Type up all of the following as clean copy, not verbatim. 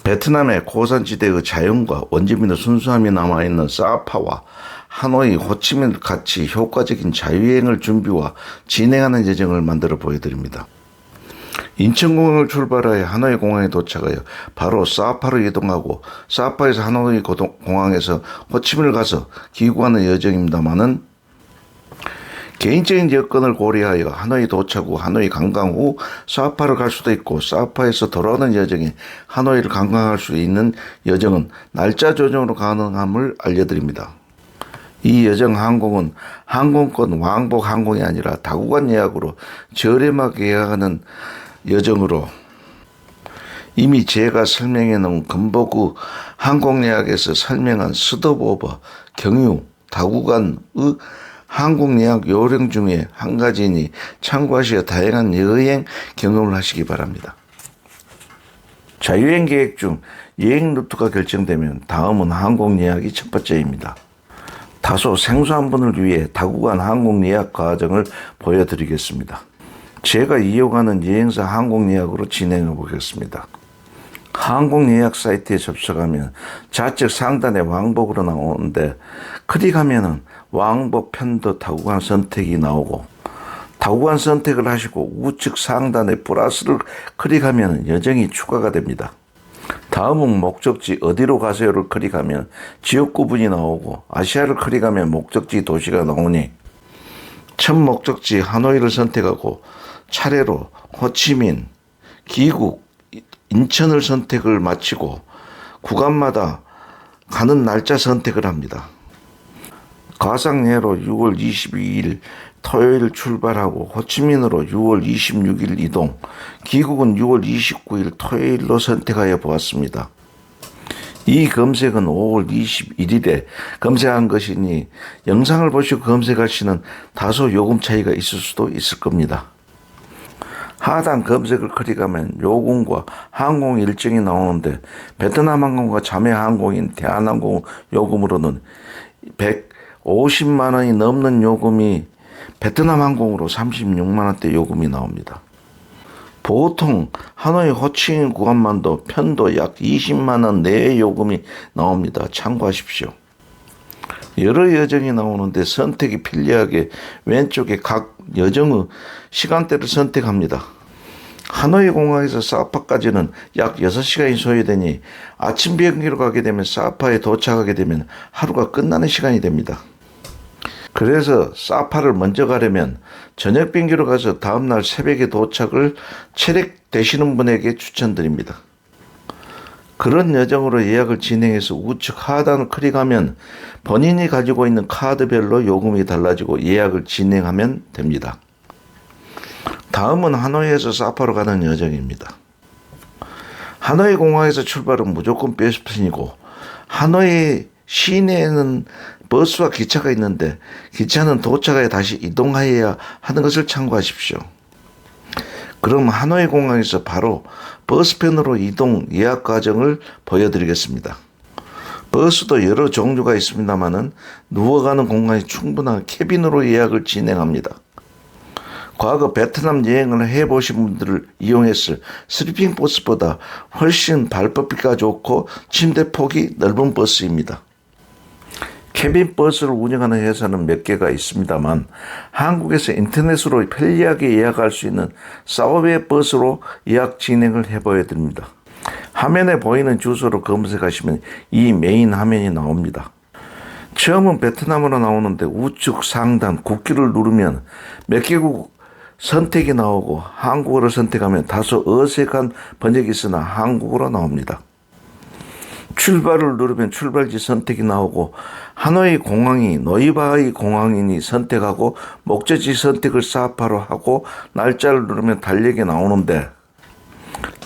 베트남의 고산지대의 자연과 원주민의 순수함이 남아있는 사파와 하노이, 호치민을 같이 효과적인 자유여행을 준비와 진행하는 여정을 만들어 보여드립니다. 인천공항을 출발하여 하노이 공항에 도착하여 바로 사파로 이동하고 사파에서 하노이 공항에서 호치민을 가서 귀국하는 여정입니다만은 개인적인 여건을 고려하여 하노이 도착 후 하노이 관광 후 사파를 갈 수도 있고 사파에서 돌아오는 여정에 하노이를 관광할 수 있는 여정은 날짜 조정으로 가능함을 알려드립니다. 이 여정 항공은 항공권 왕복 항공이 아니라 다구간 예약으로 저렴하게 예약하는 여정으로 이미 제가 설명해 놓은 금보구 항공 예약에서 설명한 스톱오버, 경유, 다구간의 항공 예약 요령 중에 한 가지니 참고하시어 다양한 여행 경험을 하시기 바랍니다. 자유여행 계획 중 여행 루트가 결정되면 다음은 항공 예약이 첫 번째입니다. 다소 생소한 분을 위해 다구간 항공 예약 과정을 보여드리겠습니다. 제가 이용하는 여행사 항공 예약으로 진행해 보겠습니다. 항공 예약 사이트에 접속하면 좌측 상단에 왕복으로 나오는데 클릭하면 왕복 편도 다구간 선택이 나오고 다구간 선택을 하시고 우측 상단에 플러스를 클릭하면 여정이 추가가 됩니다. 다음은 목적지 어디로 가세요를 클릭하면 지역 구분이 나오고 아시아를 클릭하면 목적지 도시가 나오니 첫 목적지 하노이를 선택하고 차례로 호치민, 귀국, 인천을 선택을 마치고 구간마다 가는 날짜 선택을 합니다. 가상예로 6월 22일 토요일 출발하고 호치민으로 6월 26일 이동, 귀국은 6월 29일 토요일로 선택하여 보았습니다. 이 검색은 5월 21일에 검색한 것이니 영상을 보시고 검색하시는 다소 요금 차이가 있을 수도 있을 겁니다. 하단 검색을 클릭하면 요금과 항공 일정이 나오는데 베트남 항공과 자매 항공인 대한항공 요금으로는 150만 원이 넘는 요금이 베트남 항공으로 36만 원대 요금이 나옵니다. 보통 하노이 호치민 구간만도 편도 약 20만 원 내의 요금이 나옵니다. 참고하십시오. 여러 여정이 나오는데 선택이 편리하게 왼쪽에 각 여정의 시간대를 선택합니다. 하노이 공항에서 사파까지는 약 6시간이 소요되니 아침 비행기로 가게 되면 사파에 도착하게 되면 하루가 끝나는 시간이 됩니다. 그래서 사파를 먼저 가려면 저녁 비행기로 가서 다음날 새벽에 도착을 체력되시는 분에게 추천드립니다. 그런 여정으로 예약을 진행해서 우측 하단을 클릭하면 본인이 가지고 있는 카드별로 요금이 달라지고 예약을 진행하면 됩니다. 다음은 하노이에서 사파로 가는 여정입니다. 하노이 공항에서 출발은 무조건 베스트이고 하노이 시내에는 버스와 기차가 있는데 기차는 도착하여 다시 이동하여야 하는 것을 참고하십시오. 그럼 하노이 공항에서 바로 버스편으로 이동 예약 과정을 보여드리겠습니다. 버스도 여러 종류가 있습니다만은 누워가는 공간이 충분한 캐빈으로 예약을 진행합니다. 과거 베트남 여행을 해보신 분들을 이용했을 슬리핑 버스보다 훨씬 발법비가 좋고 침대 폭이 넓은 버스입니다. 캐빈 버스를 운영하는 회사는 몇 개가 있습니다만 한국에서 인터넷으로 편리하게 예약할 수 있는 사워웨이 버스로 예약 진행을 해보여드립니다. 화면에 보이는 주소로 검색하시면 이 메인 화면이 나옵니다. 처음은 베트남으로 나오는데 우측 상단 국기를 누르면 몇 개국 선택이 나오고 한국어를 선택하면 다소 어색한 번역이 있으나 한국어로 나옵니다. 출발을 누르면 출발지 선택이 나오고 하노이 공항이 노이바이 공항이니 선택하고 목적지 선택을 사파로 하고 날짜를 누르면 달력이 나오는데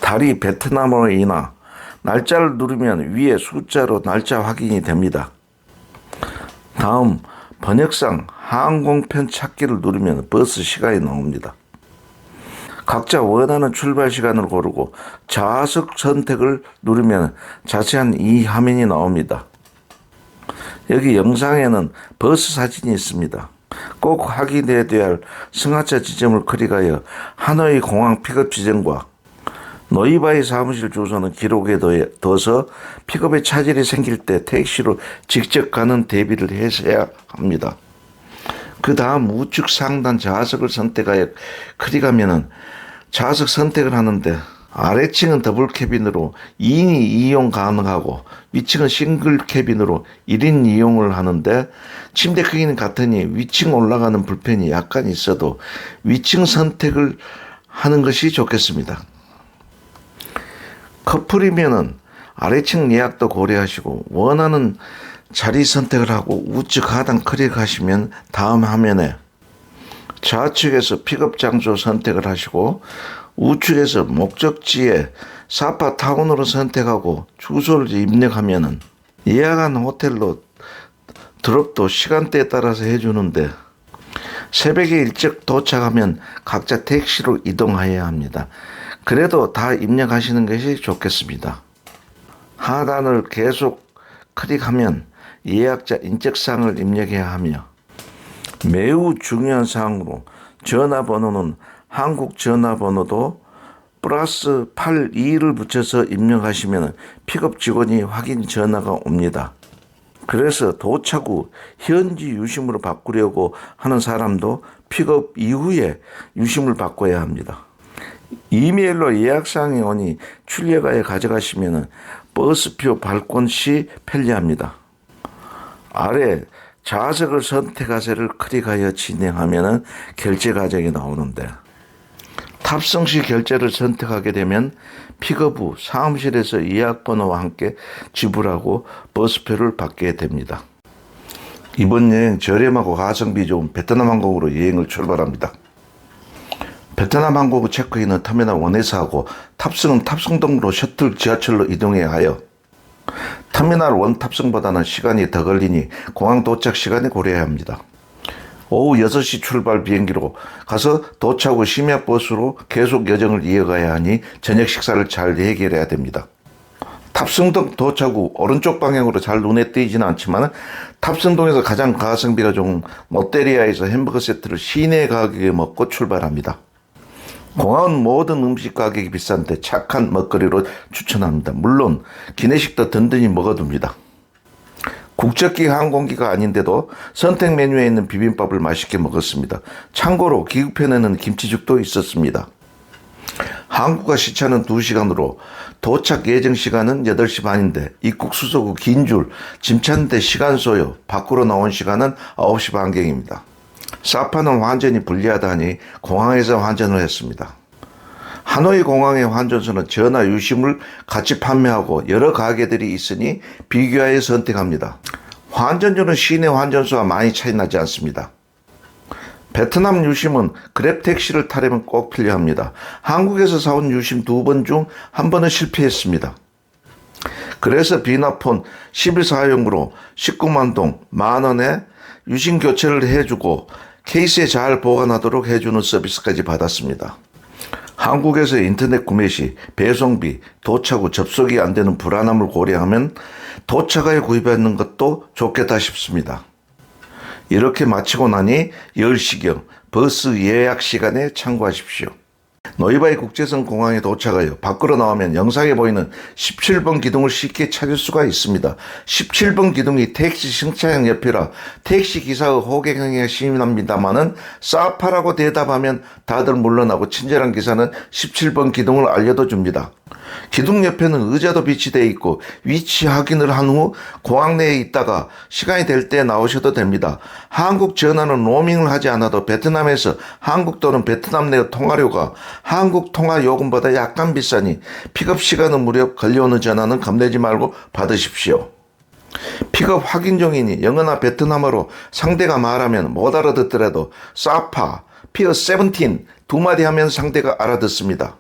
달이 베트남어이나 날짜를 누르면 위에 숫자로 날짜 확인이 됩니다. 다음 번역상 항공편 찾기를 누르면 버스 시간이 나옵니다. 각자 원하는 출발 시간을 고르고 좌석 선택을 누르면 자세한 이 화면이 나옵니다. 여기 영상에는 버스 사진이 있습니다. 꼭 확인해야 할 승하차 지점을 클릭하여 하노이 공항 픽업 지점과 노이바이 사무실 주소는 기록에 둬서 픽업에 차질이 생길 때 택시로 직접 가는 대비를 하셔야 합니다. 그 다음 우측 상단 좌석을 선택하여 클릭하면은 좌석 선택을 하는데 아래층은 더블 캐빈으로 2인이 이용 가능하고 위층은 싱글 캐빈으로 1인 이용을 하는데 침대 크기는 같으니 위층 올라가는 불편이 약간 있어도 위층 선택을 하는 것이 좋겠습니다. 커플이면은 아래층 예약도 고려하시고 원하는 자리 선택을 하고 우측 하단 클릭하시면 다음 화면에 좌측에서 픽업 장소 선택을 하시고 우측에서 목적지에 사파 타운으로 선택하고 주소를 입력하면은 예약한 호텔로 드롭도 시간대에 따라서 해주는데 새벽에 일찍 도착하면 각자 택시로 이동해야 합니다. 그래도 다 입력하시는 것이 좋겠습니다. 하단을 계속 클릭하면 예약자 인적사항을 입력해야 하며 매우 중요한 사항으로 전화번호는 한국 전화번호도 플러스 82를 붙여서 입력하시면 픽업 직원이 확인 전화가 옵니다. 그래서 도착 후 현지 유심으로 바꾸려고 하는 사람도 픽업 이후에 유심을 바꿔야 합니다. 이메일로 예약사항이 오니 출력하여 가져가시면 버스표 발권 시 편리합니다. 아래 좌석을 선택하세를 클릭하여 진행하면 결제 과정이 나오는데 탑승 시 결제를 선택하게 되면 픽업 후 사무실에서 예약번호와 함께 지불하고 버스표를 받게 됩니다. 이번 여행 저렴하고 가성비 좋은 베트남 항공으로 여행을 출발합니다. 베트남 항공 체크인은 터미널 1에서 하고 탑승은 탑승동으로 셔틀 지하철로 이동해야 하여 터미널 1 탑승보다는 시간이 더 걸리니 공항 도착 시간에 고려해야 합니다. 오후 6시 출발 비행기로 가서 도착 후 심야버스로 계속 여정을 이어가야 하니 저녁 식사를 잘 해결해야 됩니다. 탑승동 도착 후 오른쪽 방향으로 잘 눈에 띄지는 않지만 탑승동에서 가장 가성비가 좋은 롯데리아에서 햄버거 세트를 시내 가격에 먹고 출발합니다. 공항은 모든 음식 가격이 비싼데 착한 먹거리로 추천합니다. 물론 기내식도 든든히 먹어둡니다. 국적기 항공기가 아닌데도 선택 메뉴에 있는 비빔밥을 맛있게 먹었습니다. 참고로 기급편에는 김치죽도 있었습니다. 한국과 시차는 2시간으로 도착 예정 시간은 8시 반인데 입국 수속 후 긴 줄, 짐 찾는데 시간 소요, 밖으로 나온 시간은 9시 반경입니다. 사파는 환전이 불리하다니 공항에서 환전을 했습니다. 하노이 공항의 환전소는 전화 유심을 같이 판매하고 여러 가게들이 있으니 비교하여 선택합니다. 환전료는 시내 환전소와 많이 차이 나지 않습니다. 베트남 유심은 그랩 택시를 타려면 꼭 필요합니다. 한국에서 사온 유심 2번 중 1번은 실패했습니다. 그래서 비나폰 11사용으로 19만 동 만원에 유심 교체를 해주고 케이스에 잘 보관하도록 해주는 서비스까지 받았습니다. 한국에서 인터넷 구매 시 배송비, 도착 후 접속이 안 되는 불안함을 고려하면 도착하여 구입하는 것도 좋겠다 싶습니다. 이렇게 마치고 나니 10시경 버스 예약 시간에 참고하십시오. 노이바이 국제선 공항에 도착하여 밖으로 나오면 영상에 보이는 17번 기둥을 쉽게 찾을 수가 있습니다. 17번 기둥이 택시 승차장 옆이라 택시 기사의 호객행위가 심합니다마는 사파라고 대답하면 다들 물러나고 친절한 기사는 17번 기둥을 알려도 줍니다. 기둥 옆에는 의자도 비치되어 있고 위치 확인을 한 후 공항 내에 있다가 시간이 될 때 나오셔도 됩니다. 한국 전화는 로밍을 하지 않아도 베트남에서 한국 또는 베트남 내 통화료가 한국 통화 요금보다 약간 비싸니 픽업 시간은 무렵 걸려오는 전화는 겁내지 말고 받으십시오. 픽업 확인 중이니 영어나 베트남어로 상대가 말하면 못 알아듣더라도 사파, 피어 17 두 마디 하면 상대가 알아듣습니다.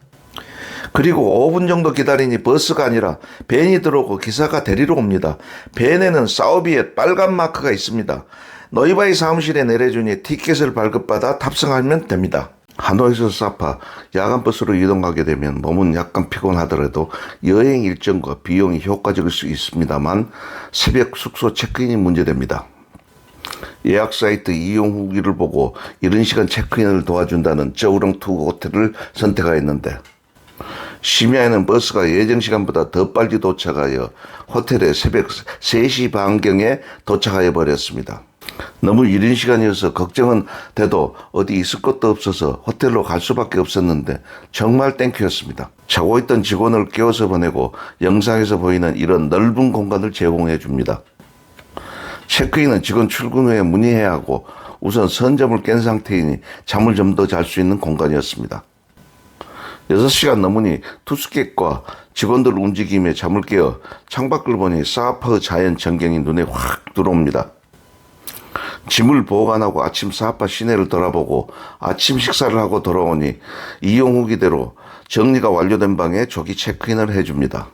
그리고 5분 정도 기다리니 버스가 아니라 밴이 들어오고 기사가 데리러 옵니다. 밴에는 사우비에 빨간 마크가 있습니다. 노이바이 사무실에 내려주니 티켓을 발급받아 탑승하면 됩니다. 하노이에서 사파 야간버스로 이동하게 되면 몸은 약간 피곤하더라도 여행 일정과 비용이 효과적일 수 있습니다만 새벽 숙소 체크인이 문제됩니다. 예약 사이트 이용 후기를 보고 이른 시간 체크인을 도와준다는 저우렁 투 호텔을 선택하였는데 심야에는 버스가 예정 시간보다 더 빨리 도착하여 호텔에 새벽 3시 반경에 도착하여 버렸습니다. 너무 이른 시간이어서 걱정은 돼도 어디 있을 것도 없어서 호텔로 갈 수밖에 없었는데 정말 땡큐였습니다. 자고 있던 직원을 깨워서 보내고 영상에서 보이는 이런 넓은 공간을 제공해 줍니다. 체크인은 직원 출근 후에 문의해야 하고 우선 선점을 깬 상태이니 잠을 좀 더 잘 수 있는 공간이었습니다. 6시간 넘으니 투숙객과 직원들 움직임에 잠을 깨어 창밖을 보니 사파 자연 전경이 눈에 확 들어옵니다. 짐을 보관하고 아침 사파 시내를 돌아보고 아침 식사를 하고 돌아오니 이용 후기대로 정리가 완료된 방에 조기 체크인을 해줍니다.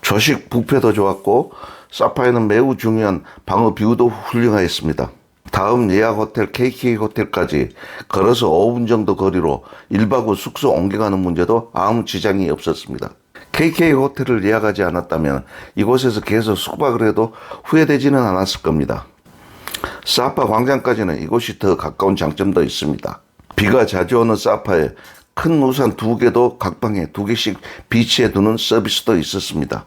조식 뷔페도 좋았고 사파에는 매우 중요한 방어 뷰도 훌륭하였습니다. 다음 예약 호텔 KK 호텔까지 걸어서 5분 정도 거리로 1박 후 숙소 옮겨가는 문제도 아무 지장이 없었습니다. KK 호텔을 예약하지 않았다면 이곳에서 계속 숙박을 해도 후회되지는 않았을 겁니다. 사파 광장까지는 이곳이 더 가까운 장점도 있습니다. 비가 자주 오는 사파에 큰 우산 2개도 각 방에 2개씩 비치해 두는 서비스도 있었습니다.